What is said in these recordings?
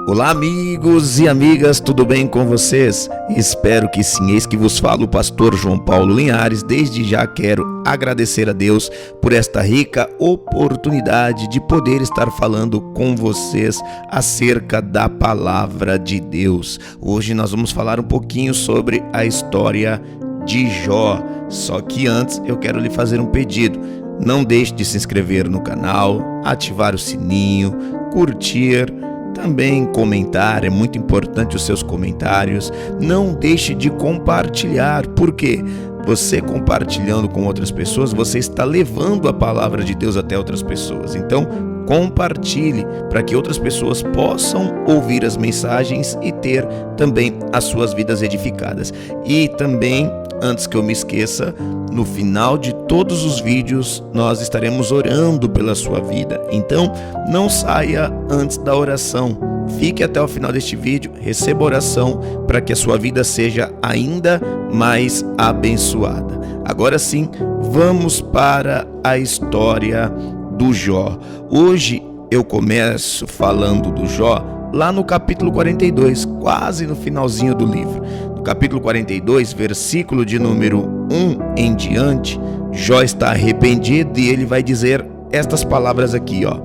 Olá amigos e amigas, tudo bem com vocês? Espero que sim. Eis que vos falo o pastor João Paulo Linhares. Desde já quero agradecer a Deus por esta rica oportunidade de poder estar falando com vocês acerca da palavra de Deus. Hoje nós vamos falar um pouquinho sobre a história de Jó. Só que antes eu quero lhe fazer um pedido. Não deixe de se inscrever no canal, ativar o sininho, curtir, também comentar, é muito importante os seus comentários. Não deixe de compartilhar, porque você compartilhando com outras pessoas, você está levando a palavra de Deus até outras pessoas. Então, compartilhe para que outras pessoas possam ouvir as mensagens e ter também as suas vidas edificadas. E também, antes que eu me esqueça, no final de todos os vídeos nós estaremos orando pela sua vida. Então, não saia antes da oração. Fique até o final deste vídeo, receba oração para que a sua vida seja ainda mais abençoada. Agora sim, vamos para a história do Jó. Hoje eu começo falando do Jó lá no capítulo 42, quase no finalzinho do livro. No capítulo 42, versículo de número 1 em diante, Jó está arrependido e ele vai dizer estas palavras aqui, ó.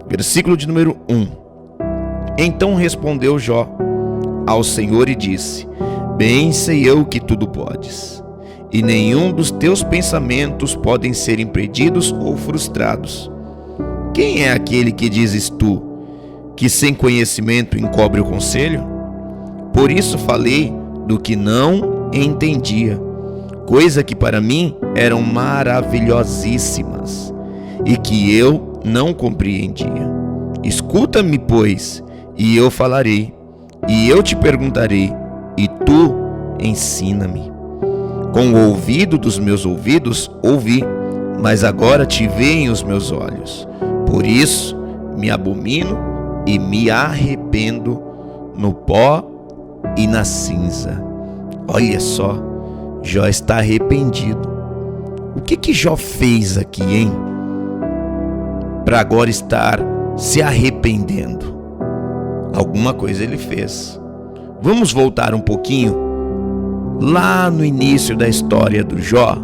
Versículo de número 1. Então respondeu Jó ao Senhor e disse: Bem sei eu que tudo podes, e nenhum dos teus pensamentos podem ser impedidos ou frustrados. Quem é aquele que dizes tu, que sem conhecimento encobre o conselho? Por isso falei do que não entendia, coisa que para mim eram maravilhosíssimas, e que eu não compreendia. Escuta-me, pois, e eu falarei, e eu te perguntarei, e tu ensina-me. Com o ouvido dos meus ouvidos ouvi, mas agora te veem os meus olhos. Por isso me abomino e me arrependo no pó e na cinza. Olha só, Jó está arrependido. O que Jó fez aqui, hein? Para agora estar se arrependendo. Alguma coisa ele fez. Vamos voltar um pouquinho lá no início da história do Jó.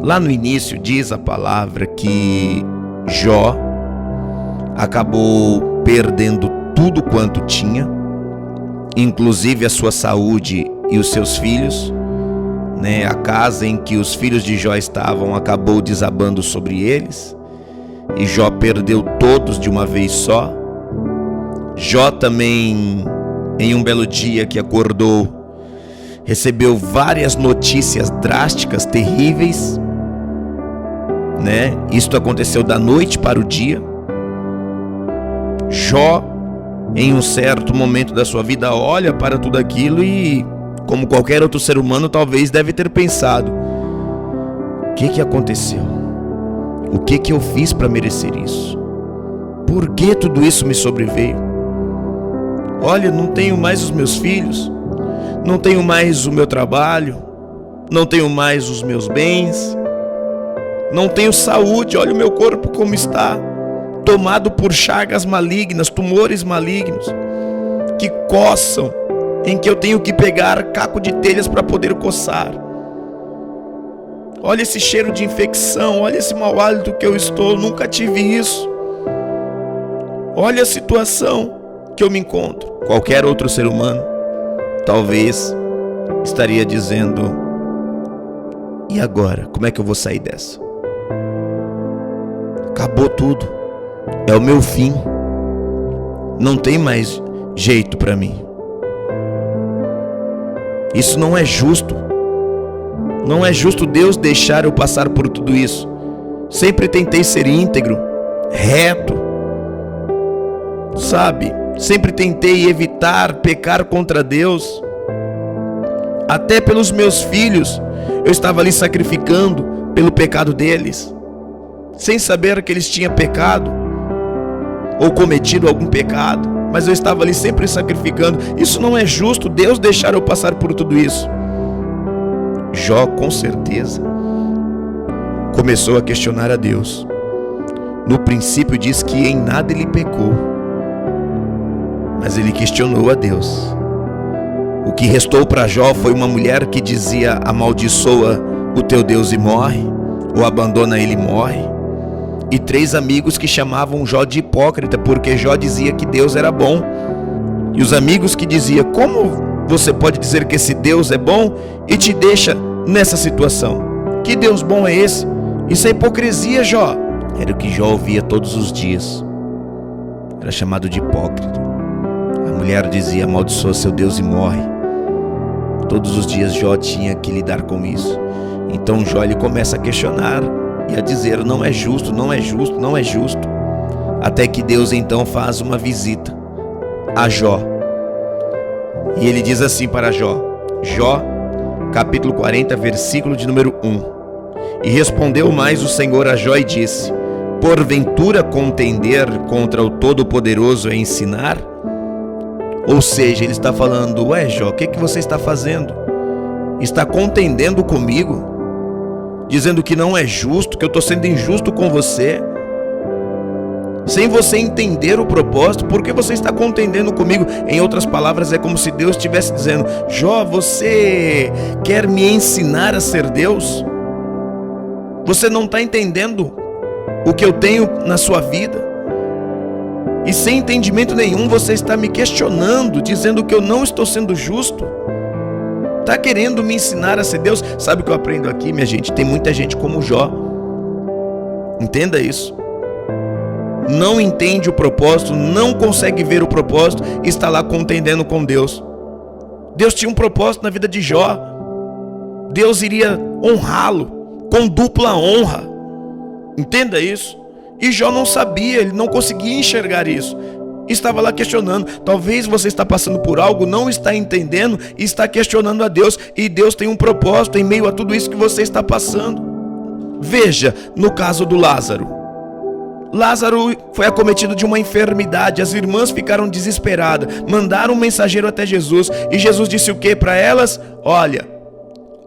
Lá no início diz a palavra que Jó acabou perdendo tudo quanto tinha, inclusive a sua saúde e os seus filhos, né? A casa em que os filhos de Jó estavam acabou desabando sobre eles, e Jó perdeu todos de uma vez só. Jó também, em um belo dia que acordou, recebeu várias notícias drásticas, terríveis, né? Isto aconteceu da noite para o dia. Jó, em um certo momento da sua vida, olha para tudo aquilo e, como qualquer outro ser humano, talvez deve ter pensado: o que aconteceu? O que eu fiz para merecer isso? Por que tudo isso me sobreveio? Olha, não tenho mais os meus filhos, não tenho mais o meu trabalho, não tenho mais os meus bens, não tenho saúde. Olha o meu corpo como está, tomado por chagas malignas, tumores malignos que coçam, em que eu tenho que pegar caco de telhas para poder coçar. Olha esse cheiro de infecção, olha esse mau hálito que eu estou, nunca tive isso. Olha a situação que eu me encontro. Qualquer outro ser humano talvez estaria dizendo: e agora? Como é que eu vou sair dessa? Acabou tudo. É o meu fim. Não tem mais jeito para mim. Isso não é justo. Não é justo Deus deixar eu passar por tudo isso. Sempre tentei ser íntegro, reto, sabe? Sempre tentei evitar pecar contra Deus. Até pelos meus filhos, eu estava ali sacrificando pelo pecado deles, sem saber que eles tinham pecado ou cometido algum pecado, mas eu estava ali sempre sacrificando. Isso não é justo, Deus deixar eu passar por tudo isso. Jó, com certeza, começou a questionar a Deus. No princípio diz que em nada ele pecou. mas ele questionou a Deus. O que restou para Jó foi uma mulher que dizia: amaldiçoa o teu Deus e morre, ou abandona ele e morre. E 3 amigos que chamavam Jó de hipócrita, porque Jó dizia que Deus era bom. E os amigos que diziam: como você pode dizer que esse Deus é bom e te deixa nessa situação? Que Deus bom é esse? Isso é hipocrisia, Jó. Era o que Jó ouvia todos os dias. Era chamado de hipócrita. A mulher dizia: amaldiçoa seu Deus e morre. Todos os dias Jó tinha que lidar com isso. Então Jó, ele começa a questionar e a dizer: não é justo, não é justo, não é justo. Até que Deus então faz uma visita a Jó. E ele diz assim para Jó, Jó, capítulo 40, versículo de número 1. E respondeu mais o Senhor a Jó e disse: porventura contender contra o Todo-Poderoso é ensinar? Ou seja, ele está falando: ué, Jó, o que você está fazendo? Está contendendo comigo? Dizendo que não é justo, que eu estou sendo injusto com você? Sem você entender o propósito, por que você está contendendo comigo? Em outras palavras, é como se Deus estivesse dizendo: Jó, você quer me ensinar a ser Deus? Você não está entendendo o que eu tenho na sua vida? E sem entendimento nenhum você está me questionando, dizendo que eu não estou sendo justo? Está querendo me ensinar a ser Deus? Sabe o que eu aprendo aqui, minha gente? Tem muita gente como Jó. Entenda isso. Não entende o propósito, não consegue ver o propósito e está lá contendendo com Deus. Deus tinha um propósito na vida de Jó. Deus iria honrá-lo com dupla honra. Entenda isso. E Jó não sabia, ele não conseguia enxergar isso. Estava lá questionando. Talvez você está passando por algo, não está entendendo e está questionando a Deus. E Deus tem um propósito em meio a tudo isso que você está passando. Veja, no caso do Lázaro. Lázaro foi acometido de uma enfermidade. As irmãs ficaram desesperadas, mandaram um mensageiro até Jesus. E Jesus disse o que para elas? Olha,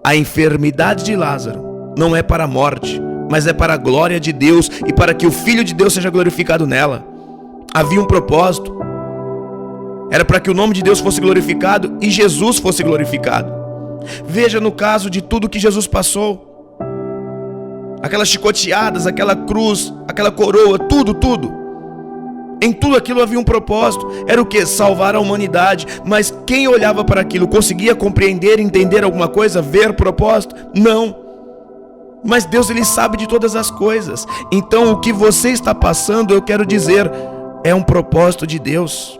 a enfermidade de Lázaro não é para a morte, mas é para a glória de Deus e para que o Filho de Deus seja glorificado nela. Havia um propósito. Era para que o nome de Deus fosse glorificado e Jesus fosse glorificado. Veja no caso de tudo que Jesus passou. Aquelas chicoteadas, aquela cruz, aquela coroa, tudo. Em tudo aquilo havia um propósito. Era o que? Salvar a humanidade. Mas quem olhava para aquilo conseguia compreender, entender alguma coisa, ver propósito? Não. Mas Deus, ele sabe de todas as coisas. Então o que você está passando, eu quero dizer, é um propósito de Deus.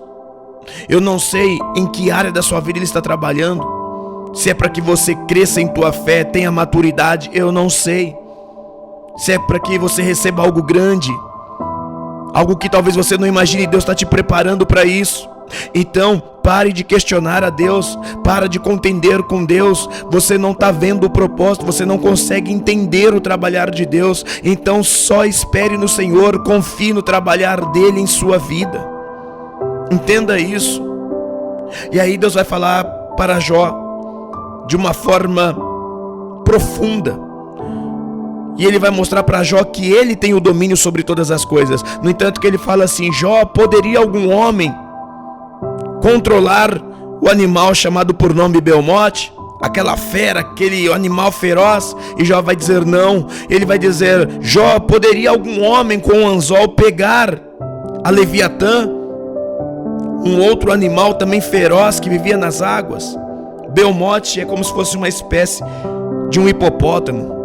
Eu não sei em que área da sua vida ele está trabalhando. Se é para que você cresça em tua fé, tenha maturidade, eu não sei. Se é para que você receba algo grande, algo que talvez você não imagine, Deus está te preparando para isso. Então pare de questionar a Deus, para de contender com Deus. Você não está vendo o propósito, você não consegue entender o trabalhar de Deus. Então só espere no Senhor, confie no trabalhar dele em sua vida. Entenda isso. E aí Deus vai falar para Jó de uma forma profunda. E ele vai mostrar para Jó que ele tem o domínio sobre todas as coisas. No entanto que ele fala assim: Jó, poderia algum homem controlar o animal chamado por nome Belmote? Aquela fera, aquele animal feroz? E Jó vai dizer não. Ele vai dizer: Jó, poderia algum homem com um anzol pegar a Leviatã? Um outro animal também feroz que vivia nas águas. Belmote é como se fosse uma espécie de um hipopótamo.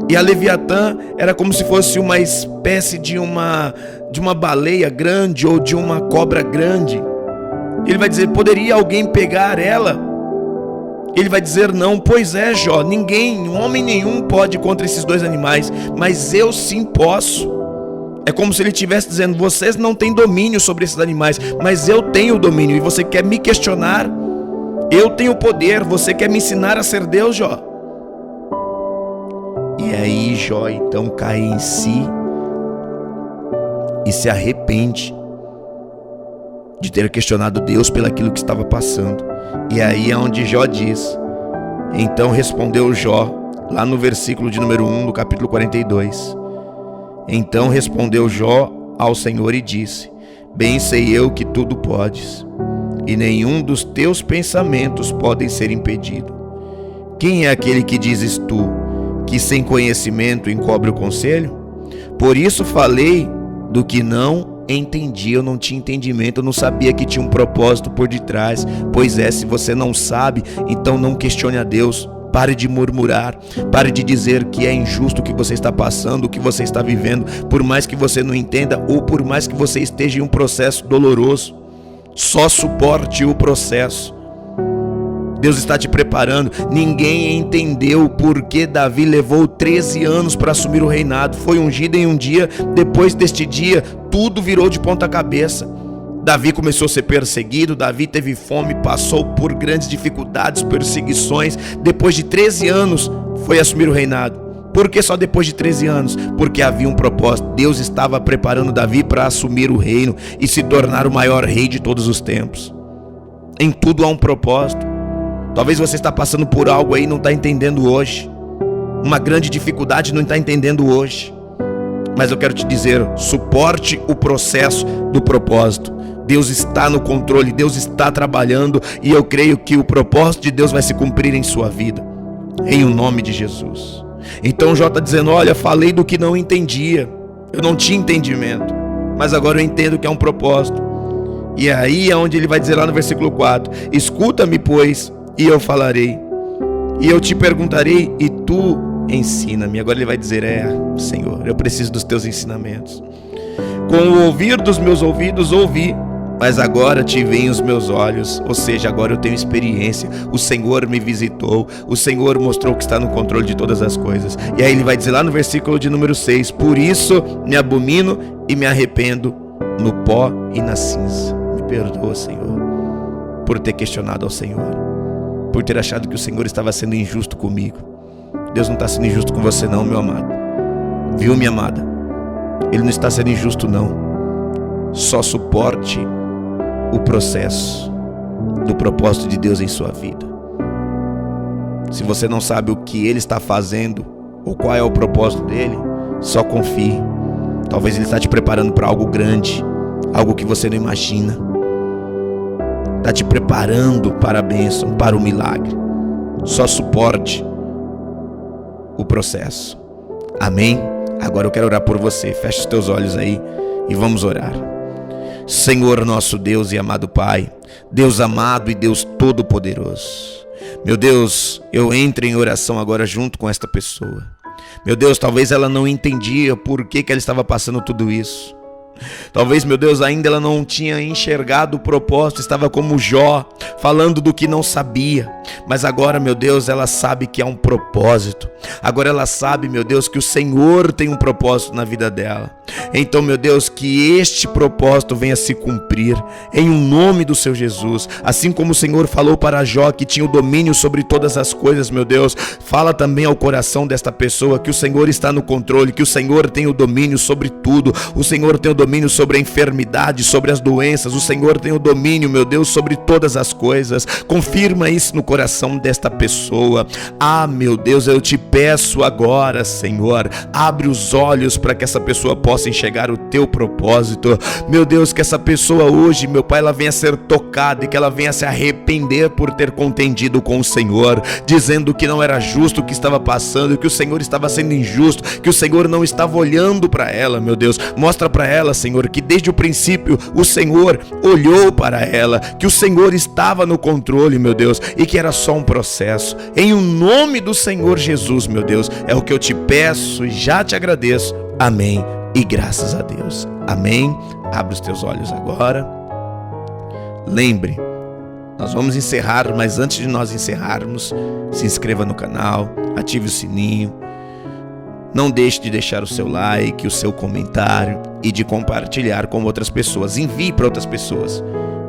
E a Leviatã era como se fosse uma espécie de uma baleia grande ou de uma cobra grande. Ele vai dizer: poderia alguém pegar ela? Ele vai dizer não. Pois é, Jó, ninguém, homem nenhum pode contra esses dois animais, mas eu sim posso. É como se ele estivesse dizendo: vocês não têm domínio sobre esses animais, mas eu tenho domínio. E você quer me questionar? Eu tenho poder. Você quer me ensinar a ser Deus, Jó? E aí Jó então cai em si e se arrepende de ter questionado Deus pelaquilo que estava passando. E aí é onde Jó diz: então respondeu Jó, lá no versículo de número 1 do capítulo 42. Então respondeu Jó ao Senhor e disse: Bem sei eu que tudo podes, e nenhum dos teus pensamentos podem ser impedido. Quem é aquele que dizes tu, que sem conhecimento encobre o conselho? Por isso falei do que não entendi, eu não tinha entendimento, eu não sabia que tinha um propósito por detrás. Pois é, se você não sabe, então não questione a Deus. Pare de murmurar, pare de dizer que é injusto o que você está passando, o que você está vivendo, por mais que você não entenda ou por mais que você esteja em um processo doloroso. Só suporte o processo. Deus está te preparando. Ninguém entendeu por que Davi levou 13 anos para assumir o reinado. Foi ungido em um dia, depois deste dia, tudo virou de ponta cabeça. Davi começou a ser perseguido, Davi teve fome, passou por grandes dificuldades, perseguições. Depois de 13 anos, foi assumir o reinado. Por que só depois de 13 anos? Porque havia um propósito. Deus estava preparando Davi para assumir o reino e se tornar o maior rei de todos os tempos. Em tudo há um propósito. Talvez você está passando por algo aí e não está entendendo hoje. Uma grande dificuldade, não está entendendo hoje. Mas eu quero te dizer, suporte o processo do propósito. Deus está no controle, Deus está trabalhando e eu creio que o propósito de Deus vai se cumprir em sua vida, em o nome de Jesus. Então Jó está dizendo, olha, falei do que não entendia, eu não tinha entendimento, mas agora eu entendo que é um propósito. E aí é onde ele vai dizer lá no versículo 4, escuta-me pois e eu falarei, e eu te perguntarei e tu ensina-me. Agora ele vai dizer, Senhor, eu preciso dos teus ensinamentos. Com o ouvir dos meus ouvidos ouvi, mas agora te veem os meus olhos, ou seja, agora eu tenho experiência, o Senhor me visitou, o Senhor mostrou que está no controle de todas as coisas. E aí ele vai dizer lá no versículo de número 6, por isso me abomino e me arrependo no pó e na cinza. Me perdoa, Senhor, por ter questionado ao Senhor, por ter achado que o Senhor estava sendo injusto comigo. Deus não está sendo injusto com você não, meu amado. Viu, minha amada? Ele não está sendo injusto não. Só suporte o processo do propósito de Deus em sua vida. Se você não sabe o que Ele está fazendo ou qual é o propósito dele, só confie. Talvez Ele está te preparando para algo grande, algo que você não imagina. Está te preparando para a bênção, para o milagre. Só suporte o processo. Amém? Agora eu quero orar por você. Feche os teus olhos aí e vamos orar. Senhor nosso Deus e amado Pai, Deus amado e Deus todo-poderoso, meu Deus, eu entro em oração agora junto com esta pessoa. Meu Deus, talvez ela não entendia por que ela estava passando tudo isso. Talvez, meu Deus, ainda ela não tinha enxergado o propósito, estava como Jó, falando do que não sabia. Mas agora, meu Deus, ela sabe que há um propósito. Agora ela sabe, meu Deus, que o Senhor tem um propósito na vida dela. Então, meu Deus, que este propósito venha se cumprir em um nome do seu Jesus. Assim como o Senhor falou para Jó que tinha o domínio sobre todas as coisas, meu Deus, fala também ao coração desta pessoa que o Senhor está no controle, que o Senhor tem o domínio sobre tudo. O Senhor tem o domínio sobre a enfermidade, sobre as doenças. O Senhor tem o domínio, meu Deus, sobre todas as coisas. Confirma isso no coração desta pessoa. Meu Deus, eu te peço agora, Senhor, abre os olhos para que essa pessoa possa enxergar o teu propósito. Meu Deus, que essa pessoa hoje, meu Pai, ela venha a ser tocada e que ela venha a se arrepender por ter contendido com o Senhor, dizendo que não era justo o que estava passando, que o Senhor estava sendo injusto, que o Senhor não estava olhando para ela. Meu Deus, mostra para ela, Senhor, que desde o princípio o Senhor olhou para ela, que o Senhor estava no controle, meu Deus, e que era só um processo. Em o nome do Senhor Jesus, meu Deus, é o que eu te peço e já te agradeço. Amém e graças a Deus. Amém. Abre os teus olhos agora. Lembre, nós vamos encerrar, mas antes de nós encerrarmos, se inscreva no canal, ative o sininho. Não deixe de deixar o seu like, o seu comentário e de compartilhar com outras pessoas. Envie para outras pessoas.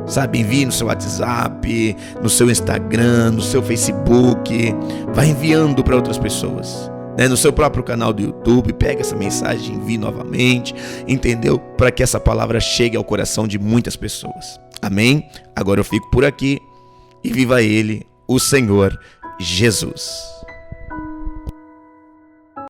Sabe, envie no seu WhatsApp, no seu Instagram, no seu Facebook. Vai enviando para outras pessoas. No seu próprio canal do YouTube, pega essa mensagem, envie novamente, entendeu? Para que essa palavra chegue ao coração de muitas pessoas. Amém? Agora eu fico por aqui e viva Ele, o Senhor Jesus.